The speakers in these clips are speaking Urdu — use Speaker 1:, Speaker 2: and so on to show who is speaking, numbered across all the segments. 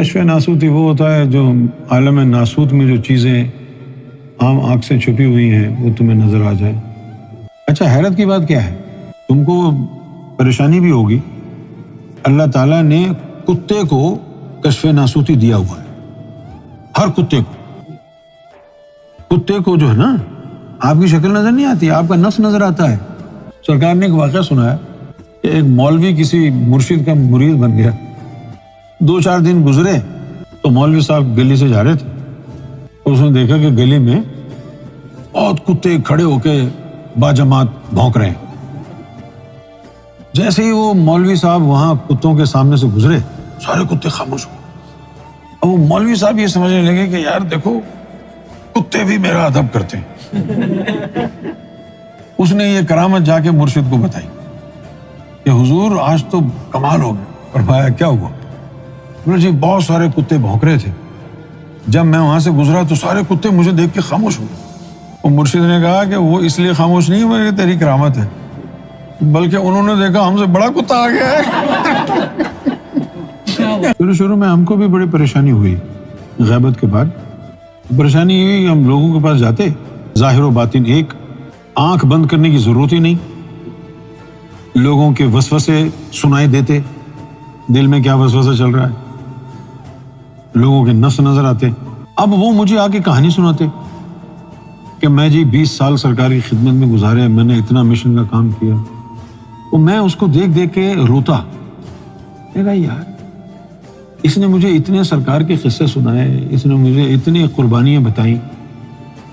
Speaker 1: کشف ناسوتی وہ ہوتا ہے جو عالم ناسوت میں جو چیزیں عام آنکھ سے چھپی ہوئی ہیں وہ تمہیں نظر آ جائے۔ اچھا، حیرت کی بات کیا ہے، تم کو پریشانی بھی ہوگی، اللہ تعالیٰ نے کتے کو کشف ناسوتی دیا ہوا ہے، ہر کتے کو جو ہے نا، آپ کی شکل نظر نہیں آتی، آپ کا نفس نظر آتا ہے۔ سرکار نے ایک واقعہ سنا ہے کہ ایک مولوی کسی مرشد کا مرید بن گیا، 2-4 دن گزرے تو مولوی صاحب گلی سے جا رہے تھے، اس نے دیکھا کہ گلی میں بہت کتے کھڑے ہو کے باجماعت بھونک رہے ہیں۔ جیسے ہی وہ مولوی صاحب وہاں کتوں کے سامنے سے گزرے، سارے کتے خاموش ہو۔ اب وہ مولوی صاحب یہ سمجھنے لگے کہ یار دیکھو، کتے بھی میرا ادب کرتے ہیں۔ اس نے یہ کرامت جا کے مرشد کو بتائی کہ حضور آج تو کمال ہو گیا۔ فرمایا کیا ہوا؟ بولے جی بہت سارے کتے بھونک رہے تھے، جب میں وہاں سے گزرا تو سارے کتے مجھے دیکھ کے خاموش ہو گئے۔ اور مرشد نے کہا کہ وہ اس لیے خاموش نہیں ہوئے کہ تیری کرامت ہے، بلکہ انہوں نے دیکھا ہم سے بڑا کتا آ گیا ہے۔ شروع میں ہم کو بھی بڑی پریشانی ہوئی، غیبت کے بعد پریشانی ہوئی کہ ہم لوگوں کے پاس جاتے، ظاہر و باطن ایک، آنکھ بند کرنے کی ضرورت ہی نہیں، لوگوں کے وسوسے سنائی دیتے، دل میں کیا وسوسہ چل رہا ہے، لوگوں کے نفس نظر آتے۔ اب وہ مجھے آ کے کہانی سناتے کہ میں جی 20 سال سرکاری خدمت میں گزارے، میں نے اتنا مشن کا کام کیا، تو میں اس کو دیکھ دیکھ کے روتا، کہا یار اس نے مجھے اتنے سرکار کے قصے سنائے، اس نے مجھے اتنی قربانیاں بتائیں،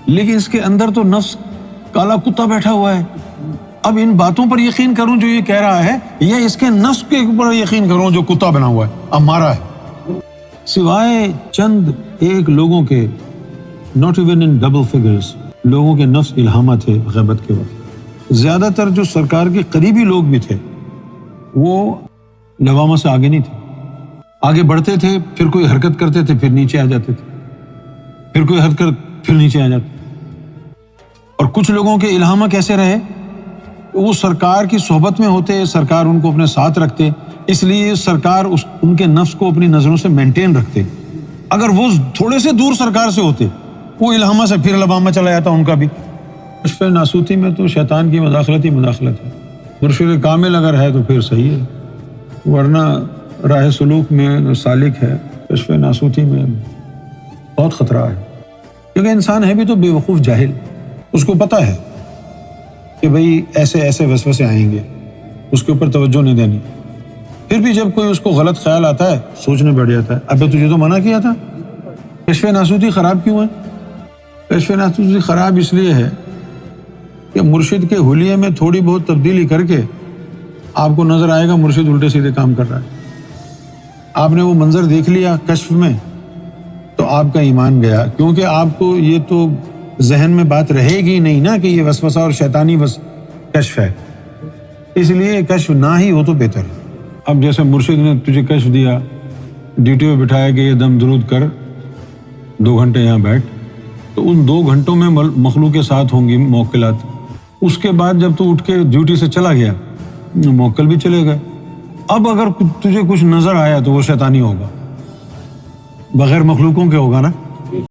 Speaker 1: لیکن اس کے اندر تو نفس کالا کتا بیٹھا ہوا ہے۔ اب ان باتوں پر یقین کروں جو یہ کہہ رہا ہے، یا اس کے نفس کے اوپر یقین کروں جو کتا بنا ہوا ہے، اب مارا ہے؟ سوائے چند ایک لوگوں کے، not even in double figures، لوگوں کے نفس الہامہ تھے غیبت کے وقت۔ زیادہ تر جو سرکار کے قریبی لوگ بھی تھے وہ لوامہ سے آگے نہیں تھے، آگے بڑھتے تھے، پھر کوئی حرکت کرتے تھے، پھر نیچے آ جاتے تھے، پھر کوئی حرکت، پھر نیچے آ جاتے۔ اور کچھ لوگوں کے الہامہ کیسے رہے، وہ سرکار کی صحبت میں ہوتے، سرکار ان کو اپنے ساتھ رکھتے، اس لیے سرکار ان کے نفس کو اپنی نظروں سے مینٹین رکھتے۔ اگر وہ تھوڑے سے دور سرکار سے ہوتے، وہ الہامہ سے پھر لوامہ چلا جاتا ان کا بھی۔ کشف ناسوتی میں تو شیطان کی مداخلت ہی مداخلت ہے، مرشد کامل اگر ہے تو پھر صحیح ہے، ورنہ راہ سلوک میں سالک ہے، کشف ناسوتی میں بہت خطرہ ہے، کیونکہ انسان ہے بھی تو بے وقوف جاہل، اس کو پتہ ہے کہ بھئی ایسے ایسے وسوسے آئیں گے، اس کے اوپر توجہ نہیں دینی، پھر بھی جب کوئی اس کو غلط خیال آتا ہے سوچنے بیٹھ جاتا ہے، ابے تجھے تو منع کیا تھا۔ کشف ناسوتی خراب کیوں ہے؟ کشف ناسوتی خراب اس لیے ہے کہ مرشد کے حلیے میں تھوڑی بہت تبدیلی کر کے آپ کو نظر آئے گا مرشد الٹے سیدھے کام کر رہا ہے، آپ نے وہ منظر دیکھ لیا کشف میں تو آپ کا ایمان گیا، کیونکہ آپ کو یہ تو ذہن میں بات رہے گی نہیں نا کہ یہ وسوسہ اور شیطانی کشف ہے، اس لیے کشف نہ ہی ہو تو بہتر ہے۔ اب جیسے مرشد نے تجھے کشف دیا، ڈیوٹی پہ بٹھایا کہ یہ دم درود کر، 2 گھنٹے یہاں بیٹھ، تو ان 2 گھنٹوں میں مخلوق کے ساتھ ہوں گی موکلات، اس کے بعد جب تو اٹھ کے ڈیوٹی سے چلا گیا موکل بھی چلے گئے۔ اب اگر تجھے کچھ نظر آیا تو وہ شیطانی ہوگا، بغیر مخلوقوں کے ہوگا نا۔